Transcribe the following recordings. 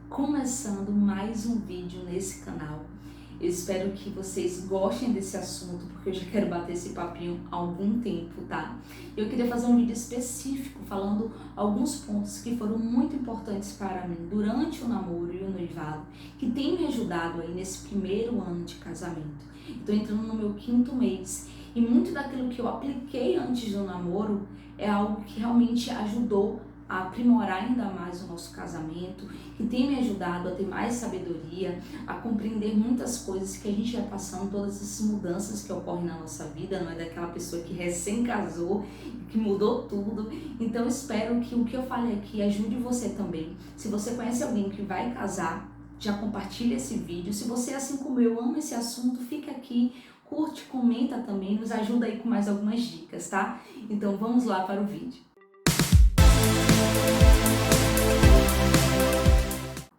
começando mais um vídeo nesse canal. Eu espero que vocês gostem desse assunto, porque eu já quero bater esse papinho há algum tempo, tá? Eu queria fazer um vídeo específico falando alguns pontos que foram muito importantes para mim durante o namoro e o noivado, que tem me ajudado aí nesse primeiro ano de casamento. Estou entrando no meu 5º mês e muito daquilo que eu apliquei antes do namoro é algo que realmente ajudou a aprimorar ainda mais o nosso casamento, que tem me ajudado a ter mais sabedoria, a compreender muitas coisas que a gente vai passando, todas essas mudanças que ocorrem na nossa vida, não é daquela pessoa que recém casou, que mudou tudo. Então eu espero que o que eu falei aqui ajude você também. Se você conhece alguém que vai casar, já compartilha esse vídeo. Se você, assim como eu, ama esse assunto, fica aqui, curte, comenta também, nos ajuda aí com mais algumas dicas, tá? Então vamos lá para o vídeo.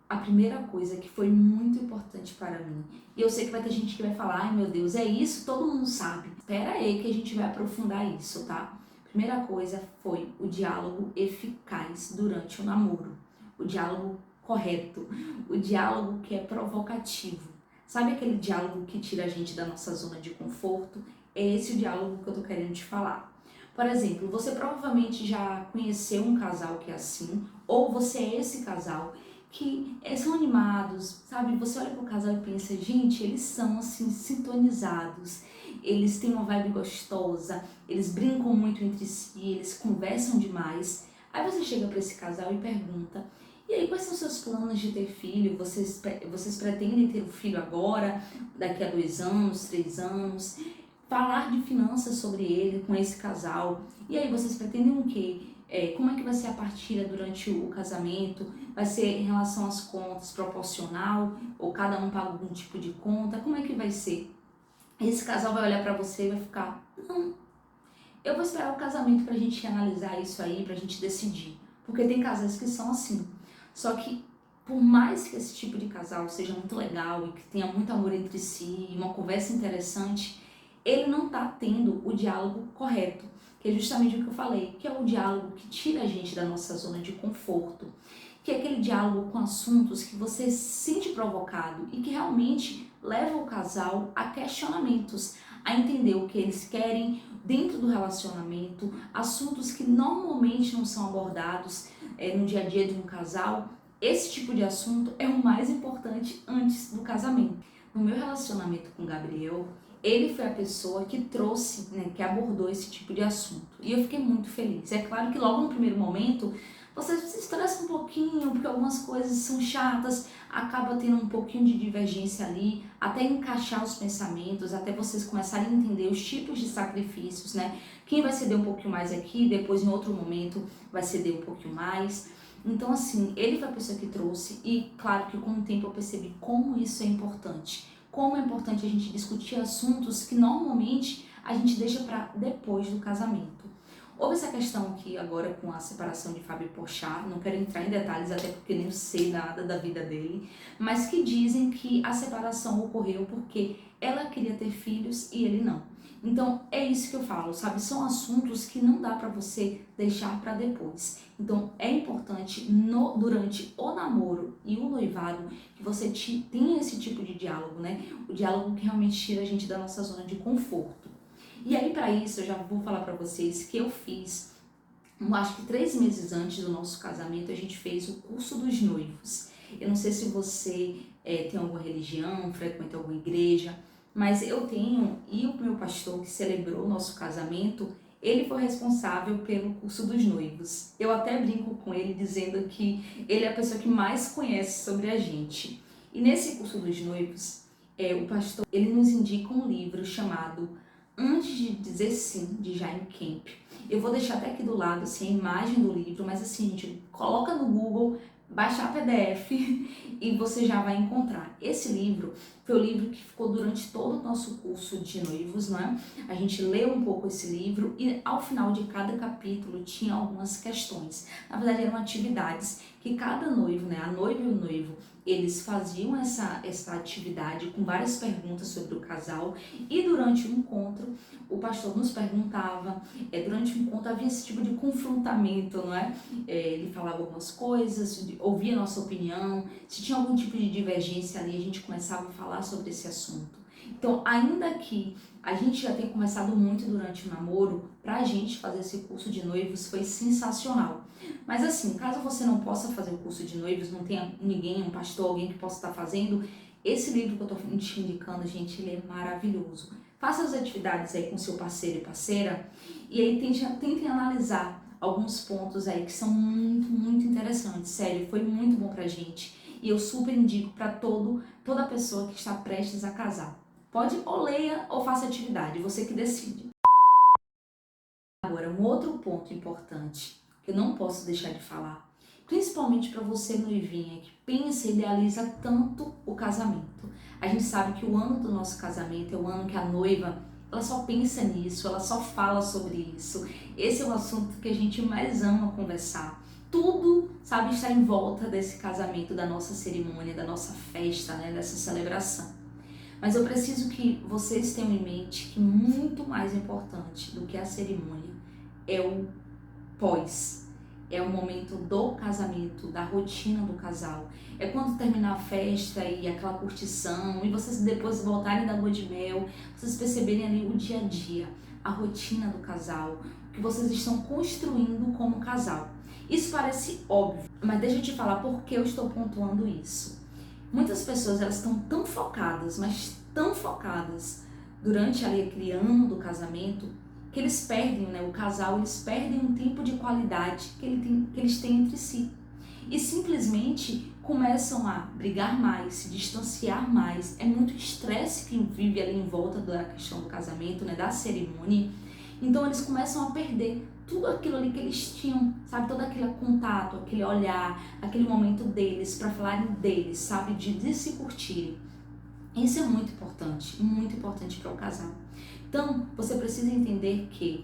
A primeira coisa que foi muito importante para mim, e eu sei que vai ter gente que vai falar, ai meu Deus, é isso? Todo mundo sabe. Espera aí que a gente vai aprofundar isso, tá? Primeira coisa foi o diálogo eficaz durante o namoro, o diálogo correto, o diálogo que é provocativo. Sabe aquele diálogo que tira a gente da nossa zona de conforto? É esse o diálogo que eu tô querendo te falar. Por exemplo, você provavelmente já conheceu um casal que é assim, ou você é esse casal que são animados, sabe? Você olha pro casal e pensa, gente, eles são assim sintonizados, eles têm uma vibe gostosa, eles brincam muito entre si, eles conversam demais. Aí você chega para esse casal e pergunta, e aí, quais são os seus planos de ter filho? Vocês pretendem ter um filho agora, daqui a 2 anos, 3 anos? Falar de finanças sobre ele com esse casal. E aí, vocês pretendem o quê? Como é que vai ser a partilha durante o casamento? Vai ser em relação às contas proporcional? Ou cada um paga algum tipo de conta? Como é que vai ser? Esse casal vai olhar pra você e vai ficar, não, eu vou esperar o casamento pra gente analisar isso aí, pra gente decidir. Porque tem casais que são assim. Só que, por mais que esse tipo de casal seja muito legal e que tenha muito amor entre si, uma conversa interessante, ele não tá tendo o diálogo correto, que é justamente o que eu falei, que é o diálogo que tira a gente da nossa zona de conforto, que é aquele diálogo com assuntos que você se sente provocado e que realmente leva o casal a questionamentos, a entender o que eles querem dentro do relacionamento, assuntos que normalmente não são abordados no dia a dia de um casal. Esse tipo de assunto é o mais importante antes do casamento. No meu relacionamento com o Gabriel, ele foi a pessoa que trouxe, que abordou esse tipo de assunto. E eu fiquei muito feliz. É claro que logo no primeiro momento, você se estressa um pouquinho, porque algumas coisas são chatas, acaba tendo um pouquinho de divergência ali, até encaixar os pensamentos, até vocês começarem a entender os tipos de sacrifícios, né? Quem vai ceder um pouquinho mais aqui, depois em outro momento vai ceder um pouquinho mais. Então assim, ele foi a pessoa que trouxe e claro que com o tempo eu percebi como isso é importante. Como é importante a gente discutir assuntos que normalmente a gente deixa para depois do casamento. Houve essa questão aqui agora com a separação de Fábio Porchat, não quero entrar em detalhes até porque nem sei nada da vida dele, mas que dizem que a separação ocorreu porque ela queria ter filhos e ele não. Então é isso que eu falo, sabe? São assuntos que não dá para você deixar para depois. Então é importante durante o namoro e o noivado que você tenha esse tipo de diálogo, né? O diálogo que realmente tira a gente da nossa zona de conforto. E aí para isso eu já vou falar para vocês que eu fiz, acho que 3 meses antes do nosso casamento, a gente fez o curso dos noivos. Eu não sei se você tem alguma religião, frequenta alguma igreja, mas eu tenho, e o meu pastor que celebrou o nosso casamento, ele foi responsável pelo curso dos noivos. Eu até brinco com ele dizendo que ele é a pessoa que mais conhece sobre a gente. E nesse curso dos noivos, o pastor ele nos indica um livro chamado Antes de Dizer Sim, de Jane Camp. Eu vou deixar até aqui do lado assim, a imagem do livro, mas assim, gente, coloca no Google, baixa a PDF e você já vai encontrar. Esse livro foi o livro que ficou durante todo o nosso curso de noivos, não é? A gente leu um pouco esse livro e ao final de cada capítulo tinha algumas questões. Na verdade eram atividades que cada noivo, né, a noiva e o noivo, eles faziam essa atividade com várias perguntas sobre o casal e durante o encontro o pastor nos perguntava, durante o encontro havia esse tipo de confrontamento, não é? Ele falava algumas coisas, ouvia a nossa opinião, se tinha algum tipo de divergência ali a gente começava a falar sobre esse assunto. Então, ainda que a gente já tenha conversado muito durante o namoro, pra gente fazer esse curso de noivos foi sensacional. Mas assim, caso você não possa fazer o curso de noivos, não tenha ninguém, um pastor, alguém que possa estar fazendo, esse livro que eu estou te indicando, gente, ele é maravilhoso. Faça as atividades aí com seu parceiro e parceira e aí tentem analisar alguns pontos aí que são muito interessantes. Sério, foi muito bom pra gente e eu super indico para toda pessoa que está prestes a casar. Pode ou leia ou faça atividade, você que decide. Agora, um outro ponto importante que eu não posso deixar de falar, principalmente para você noivinha que pensa e idealiza tanto o casamento. A gente sabe que o ano do nosso casamento é o ano que a noiva, ela só pensa nisso, ela só fala sobre isso. Esse é o assunto que a gente mais ama conversar. Tudo, sabe, está em volta desse casamento, da nossa cerimônia, da nossa festa, né, dessa celebração. Mas eu preciso que vocês tenham em mente que muito mais importante do que a cerimônia é o pós. É o momento do casamento, da rotina do casal. É quando terminar a festa e aquela curtição, e vocês depois voltarem da lua de mel, vocês perceberem ali o dia a dia, a rotina do casal, o que vocês estão construindo como casal. Isso parece óbvio, mas deixa eu te falar por que eu estou pontuando isso. Muitas pessoas elas estão tão focadas, mas tão focadas durante ali aquele ano do casamento, que eles perdem, né, o casal, eles perdem um tempo de qualidade que eles têm entre si. E simplesmente começam a brigar mais, se distanciar mais. É muito estresse que vive ali em volta da questão do casamento, né, da cerimônia. Então eles começam a perder tudo aquilo ali que eles tinham, sabe? Todo aquele contato, aquele olhar, aquele momento deles, para falarem deles, sabe? De se curtirem. Isso é muito importante para o casal. Então, você precisa entender que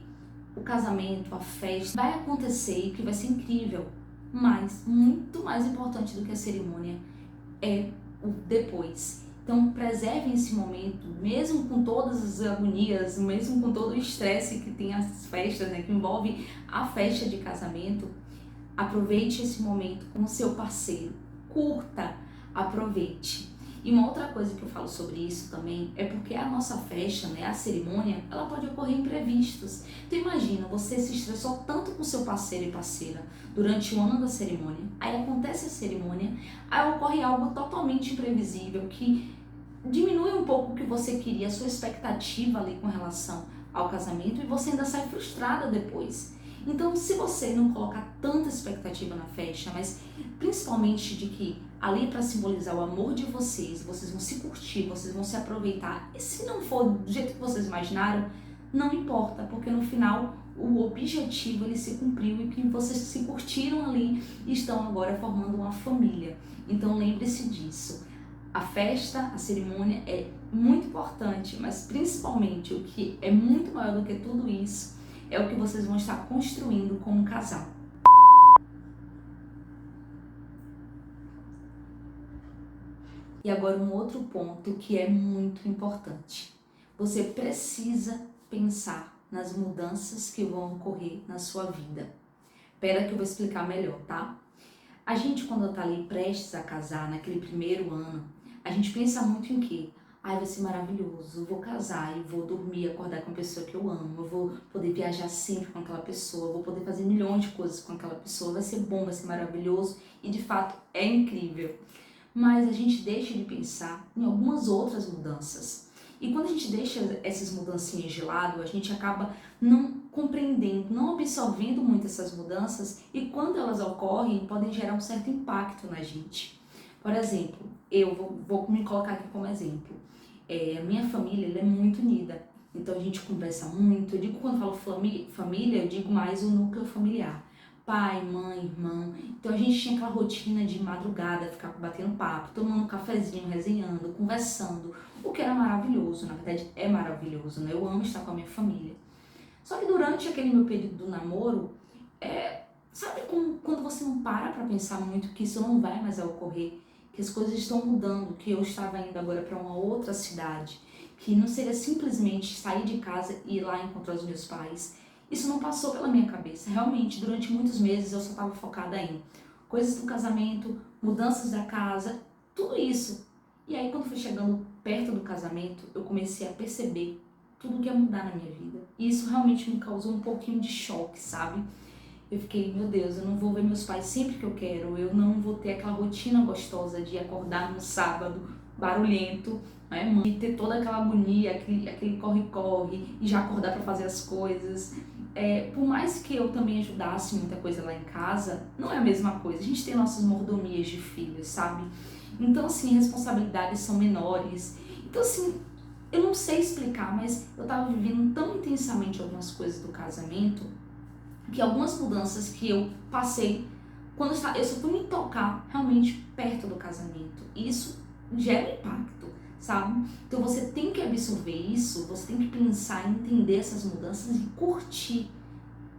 o casamento, a festa, vai acontecer e que vai ser incrível, mas muito mais importante do que a cerimônia é o depois. Então, preservem esse momento, mesmo com todas as agonias, mesmo com todo o estresse que tem as festas, né, que envolve a festa de casamento, aproveite esse momento com o seu parceiro, curta, aproveite. E uma outra coisa que eu falo sobre isso também é porque a nossa festa, né, a cerimônia, ela pode ocorrer imprevistos. Então imagina, você se estressou tanto com seu parceiro e parceira durante o ano da cerimônia, aí acontece a cerimônia, aí ocorre algo totalmente imprevisível que diminui um pouco o que você queria, a sua expectativa ali com relação ao casamento e você ainda sai frustrada depois. Então, se você não colocar tanta expectativa na festa, mas principalmente de que ali para simbolizar o amor de vocês vão se curtir, vocês vão se aproveitar, e se não for do jeito que vocês imaginaram, não importa, porque no final o objetivo ele se cumpriu e que vocês se curtiram ali e estão agora formando uma família. Então, lembre-se disso. A festa, a cerimônia é muito importante, mas principalmente o que é muito maior do que tudo isso é o que vocês vão estar construindo como casal. E agora um outro ponto que é muito importante. Você precisa pensar nas mudanças que vão ocorrer na sua vida. Espera que eu vou explicar melhor, tá? A gente, quando tá ali prestes a casar, naquele primeiro ano, a gente pensa muito em quê? Ai, vai ser maravilhoso, eu vou casar e vou dormir, acordar com a pessoa que eu amo, eu vou poder viajar sempre com aquela pessoa, eu vou poder fazer milhões de coisas com aquela pessoa, vai ser bom, vai ser maravilhoso e de fato é incrível. Mas a gente deixa de pensar em algumas outras mudanças. E quando a gente deixa essas mudancinhas de lado, a gente acaba não compreendendo, não absorvendo muito essas mudanças e quando elas ocorrem, podem gerar um certo impacto na gente. Por exemplo, eu vou me colocar aqui como exemplo. A minha família ela é muito unida, então a gente conversa muito. Eu digo quando eu falo família, eu digo mais o núcleo familiar. Pai, mãe, irmão. Então a gente tinha aquela rotina de madrugada, ficar batendo papo, tomando um cafezinho, resenhando, conversando, o que era maravilhoso, na verdade é maravilhoso, né? Eu amo estar com a minha família. Só que durante aquele meu período do namoro, sabe quando você não para pra pensar muito que isso não vai mais ocorrer? que as coisas estão mudando, que eu estava indo agora para uma outra cidade, que não seria simplesmente sair de casa e ir lá encontrar os meus pais. Isso não passou pela minha cabeça. Realmente, durante muitos meses eu só estava focada em coisas do casamento, mudanças da casa, tudo isso. E aí, quando foi chegando perto do casamento, eu comecei a perceber tudo que ia mudar na minha vida. E isso realmente me causou um pouquinho de choque, sabe? Eu fiquei, meu Deus, eu não vou ver meus pais sempre que eu quero, eu não vou ter aquela rotina gostosa de acordar no sábado, barulhento, né, mãe? E ter toda aquela agonia, aquele corre-corre, e já acordar para fazer as coisas. Por mais que eu também ajudasse muita coisa lá em casa, não é a mesma coisa. A gente tem nossas mordomias de filhos, sabe? Então, assim, responsabilidades são menores. Então, assim, eu não sei explicar, mas eu tava vivendo tão intensamente algumas coisas do casamento que algumas mudanças que eu passei, quando eu só fui me tocar realmente perto do casamento. Isso gera impacto, sabe? Então você tem que absorver isso, você tem que pensar, entender essas mudanças e curtir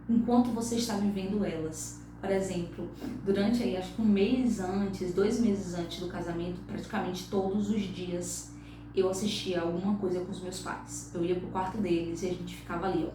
enquanto você está vivendo elas. Por exemplo, durante aí, acho que 1 mês antes, 2 meses antes do casamento, praticamente todos os dias eu assistia alguma coisa com os meus pais. Eu ia pro quarto deles e a gente ficava ali, ó.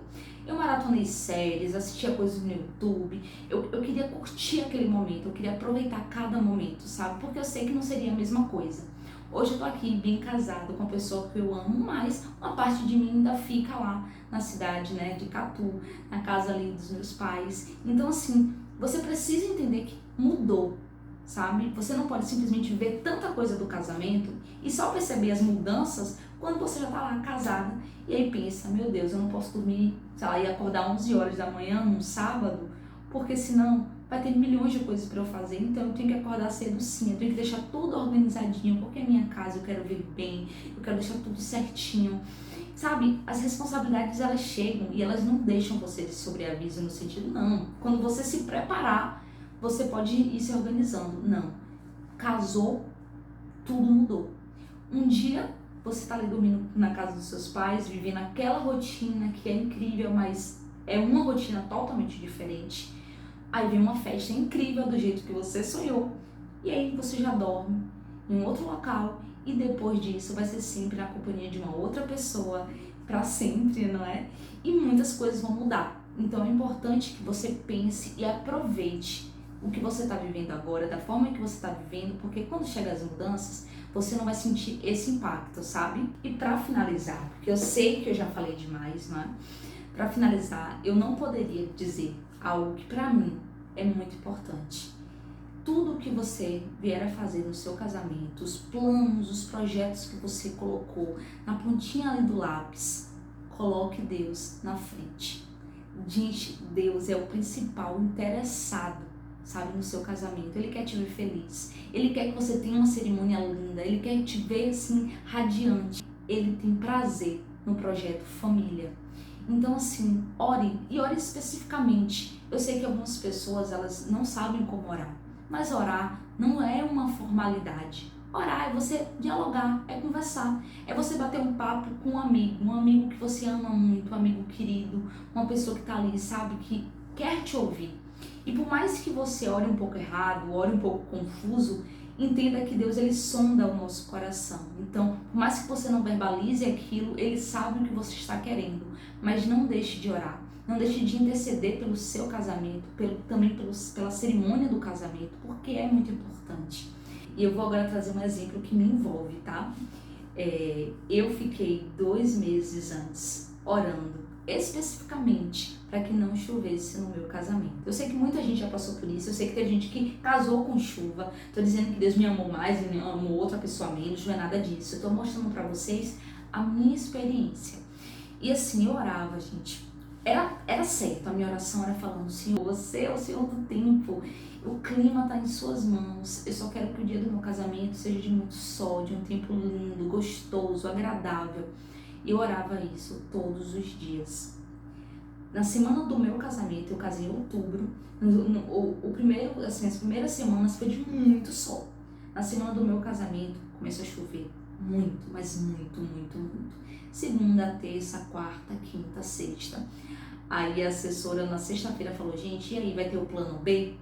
Eu maratonei séries, assistia coisas no YouTube. Eu queria curtir aquele momento, eu queria aproveitar cada momento, sabe? Porque eu sei que não seria a mesma coisa. Hoje eu tô aqui bem casado com a pessoa que eu amo, mas uma parte de mim ainda fica lá na cidade, né, de Catu, na casa ali dos meus pais. Então, assim, você precisa entender que mudou, sabe? Você não pode simplesmente ver tanta coisa do casamento e só perceber as mudanças quando você já tá lá casada e aí pensa, meu Deus, eu não posso dormir, sei lá, e acordar 11 horas da manhã num sábado, porque senão vai ter milhões de coisas para eu fazer, então eu tenho que acordar cedo sim, eu tenho que deixar tudo organizadinho, porque é minha casa, eu quero ver bem, eu quero deixar tudo certinho. Sabe, as responsabilidades elas chegam e elas não deixam você de sobreaviso no sentido, não. Quando você se preparar, você pode ir se organizando. Não. Casou, tudo mudou. Um dia você tá ali dormindo na casa dos seus pais, vivendo aquela rotina que é incrível, mas é uma rotina totalmente diferente. Aí vem uma festa incrível do jeito que você sonhou. E aí você já dorme em um outro local e depois disso vai ser sempre na companhia de uma outra pessoa para sempre, não é? E muitas coisas vão mudar. Então é importante que você pense e aproveite o que você está vivendo agora, da forma que você está vivendo, porque quando chegam as mudanças, você não vai sentir esse impacto, sabe? E para finalizar, porque eu sei que eu já falei demais, não é? Para finalizar, eu não poderia dizer algo que para mim é muito importante. Tudo que você vier a fazer no seu casamento, os planos, os projetos que você colocou na pontinha ali do lápis, coloque Deus na frente. Gente, Deus é o principal interessado, sabe, no seu casamento. Ele quer te ver feliz, ele quer que você tenha uma cerimônia linda, ele quer te ver assim, radiante. Ele tem prazer no projeto família. Então assim, ore e ore especificamente. Eu sei que algumas pessoas elas não sabem como orar, mas orar não é uma formalidade. Orar é você dialogar, é conversar, é você bater um papo com um amigo que você ama muito, um amigo querido, uma pessoa que tá ali, sabe, que quer te ouvir. E por mais que você ore um pouco errado, ore um pouco confuso, entenda que Deus ele sonda o nosso coração. Então, por mais que você não verbalize aquilo, ele sabe o que você está querendo, mas não deixe de orar. Não deixe de interceder pelo seu casamento, também pela cerimônia do casamento, porque é muito importante. E eu vou agora trazer um exemplo que me envolve, tá? Eu fiquei 2 meses antes orando especificamente para que não chovesse no meu casamento. Eu sei que muita gente já passou por isso, eu sei que tem gente que casou com chuva. Tô dizendo que Deus me amou mais e me amou outra pessoa menos, não é nada disso. Eu tô mostrando para vocês a minha experiência. E assim, eu orava, gente. Era certo, a minha oração era falando, Senhor, você é o Senhor do tempo, o clima está em suas mãos, eu só quero que o dia do meu casamento seja de muito sol, de um tempo lindo, gostoso, agradável. E eu orava isso todos os dias. Na semana do meu casamento, eu casei em outubro, as primeiras semanas foi de muito sol. Na semana do meu casamento, começou a chover muito, mas muito, muito, muito. Segunda, terça, quarta, quinta, sexta. Aí a assessora na sexta-feira falou, gente, e aí, vai ter o plano B?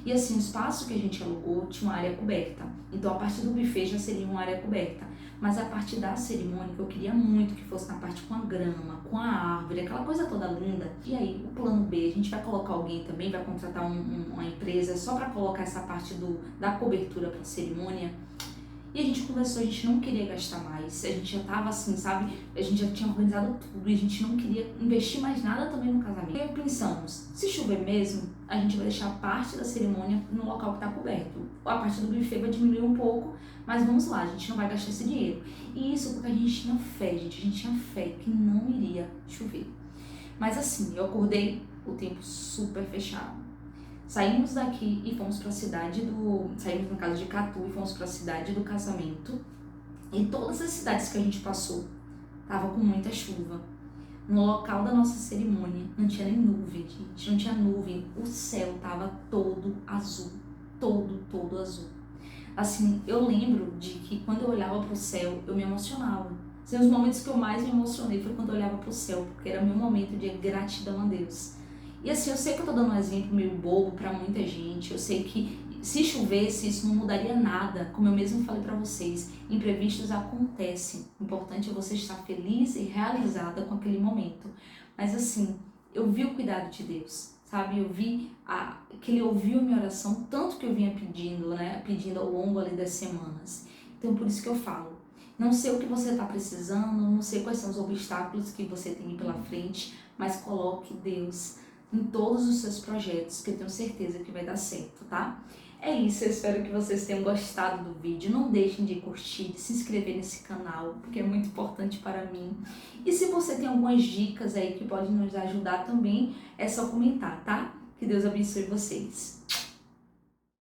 E assim, o espaço que a gente alugou tinha uma área coberta. Então a parte do buffet já seria uma área coberta. Mas a parte da cerimônia, que eu queria muito que fosse na parte com a grama, com a árvore, aquela coisa toda linda. E aí, o plano B, a gente vai colocar alguém também, vai contratar uma empresa só para colocar essa parte da cobertura para a cerimônia. E a gente conversou, a gente não queria gastar mais, a gente já tava assim, sabe? A gente já tinha organizado tudo e a gente não queria investir mais nada também no casamento. E aí pensamos, se chover mesmo, a gente vai deixar parte da cerimônia no local que tá coberto. A parte do buffet vai diminuir um pouco, mas vamos lá, a gente não vai gastar esse dinheiro. E isso porque a gente tinha fé, gente, a gente tinha fé que não iria chover. Mas assim, eu acordei o tempo super fechado. Saímos daqui e fomos para a cidade saímos no caso de Catu e fomos para a cidade do casamento. E todas as cidades que a gente passou tava com muita chuva. No local da nossa cerimônia não tinha nem nuvem, gente, não tinha nuvem. O céu tava todo azul, todo azul. Assim, eu lembro de que quando eu olhava pro céu, eu me emocionava. Assim, os momentos que eu mais me emocionei foi quando eu olhava pro céu, porque era meu momento de gratidão a Deus. E assim, eu sei que eu tô dando um exemplo meio bobo pra muita gente, eu sei que se chovesse isso não mudaria nada, como eu mesmo falei pra vocês, imprevistos acontecem, o importante é você estar feliz e realizada com aquele momento. Mas assim, eu vi o cuidado de Deus, sabe, eu vi que Ele ouviu a minha oração, tanto que eu vinha pedindo, né, pedindo ao longo ali das semanas. Então por isso que eu falo, não sei o que você está precisando, não sei quais são os obstáculos que você tem pela frente, mas coloque Deus em todos os seus projetos, que eu tenho certeza que vai dar certo, tá? É isso, eu espero que vocês tenham gostado do vídeo. Não deixem de curtir, de se inscrever nesse canal, porque é muito importante para mim. E se você tem algumas dicas aí que podem nos ajudar também, é só comentar, tá? Que Deus abençoe vocês.